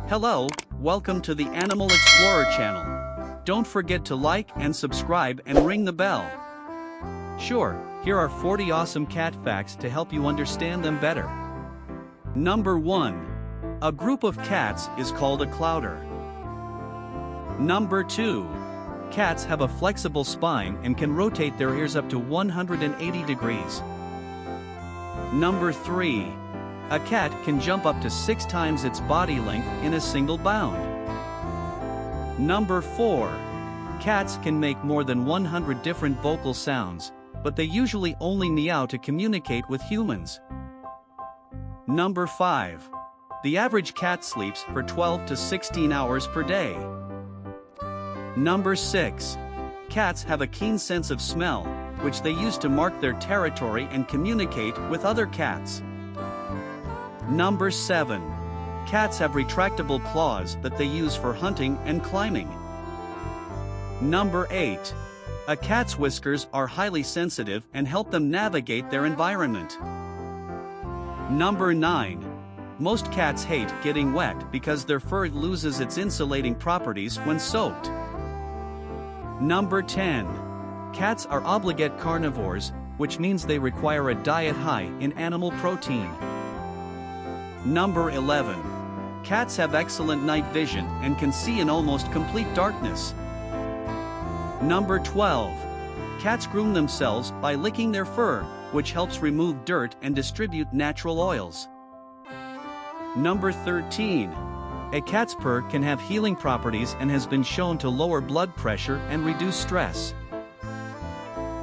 Hello, welcome to the Animal Explorer channel. Don't forget to like and subscribe and ring the bell. Sure, here are 40 awesome cat facts to help you understand them better. Number 1. A group of cats is called a clouder. Number 2. Cats have a flexible spine and can rotate their ears up to 180 degrees. Number 3. A cat can jump up to 6 times its body length in a single bound. Number 4. Cats can make more than 100 different vocal sounds, but they usually only meow to communicate with humans. Number 5. The average cat sleeps for 12 to 16 hours per day. Number 6. Cats have a keen sense of smell, which they use to mark their territory and communicate with other cats. Number 7. Cats have retractable claws that they use for hunting and climbing. Number 8. A cat's whiskers are highly sensitive and help them navigate their environment. Number 9. Most cats hate getting wet because their fur loses its insulating properties when soaked. Number 10. Cats are obligate carnivores, which means they require a diet high in animal protein. Number 11. Cats have excellent night vision and can see in almost complete darkness. Number 12. Cats groom themselves by licking their fur, which helps remove dirt and distribute natural oils. Number 13. A cat's purr can have healing properties and has been shown to lower blood pressure and reduce stress.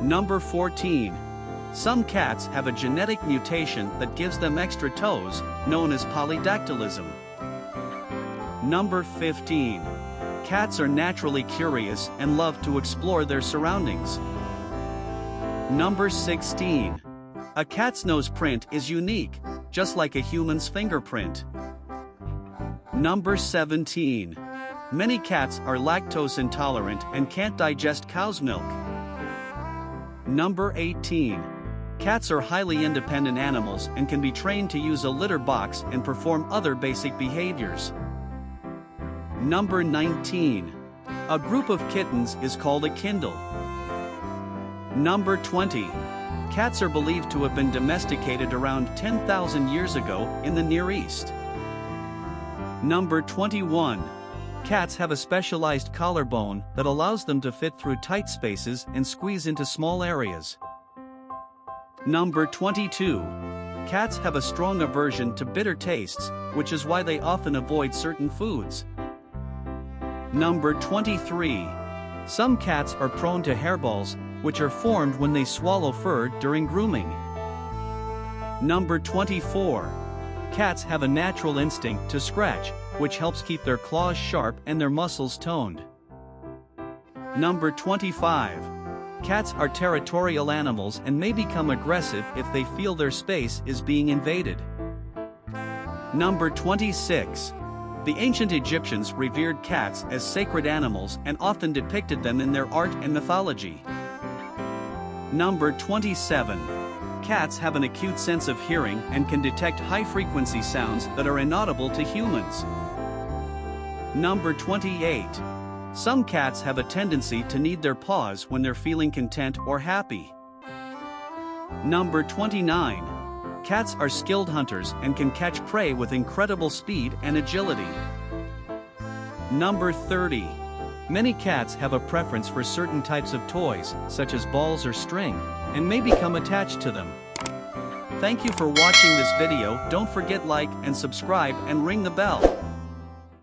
Number 14. Some cats have a genetic mutation that gives them extra toes, known as polydactylism. Number 15. Cats are naturally curious and love to explore their surroundings. Number 16. A cat's nose print is unique, just like a human's fingerprint. Number 17. Many cats are lactose intolerant and can't digest cow's milk. Number 18. Cats are highly independent animals and can be trained to use a litter box and perform other basic behaviors. Number 19. A group of kittens is called a kindle. Number 20. Cats are believed to have been domesticated around 10,000 years ago in the Near East. Number 21. Cats have a specialized collarbone that allows them to fit through tight spaces and squeeze into small areas. Number 22. Cats have a strong aversion to bitter tastes, which is why they often avoid certain foods. Number 23. Some cats are prone to hairballs, which are formed when they swallow fur during grooming. Number 24. Cats have a natural instinct to scratch, which helps keep their claws sharp and their muscles toned. Number 25. Cats are territorial animals and may become aggressive if they feel their space is being invaded. Number 26. The ancient Egyptians revered cats as sacred animals and often depicted them in their art and mythology. Number 27. Cats have an acute sense of hearing and can detect high-frequency sounds that are inaudible to humans. Number 28. Some cats have a tendency to knead their paws when they're feeling content or happy. Number 29. Cats are skilled hunters and can catch prey with incredible speed and agility. Number 30. Many cats have a preference for certain types of toys, such as balls or string, and may become attached to them. Thank you for watching this video. Don't forget like and subscribe and ring the bell.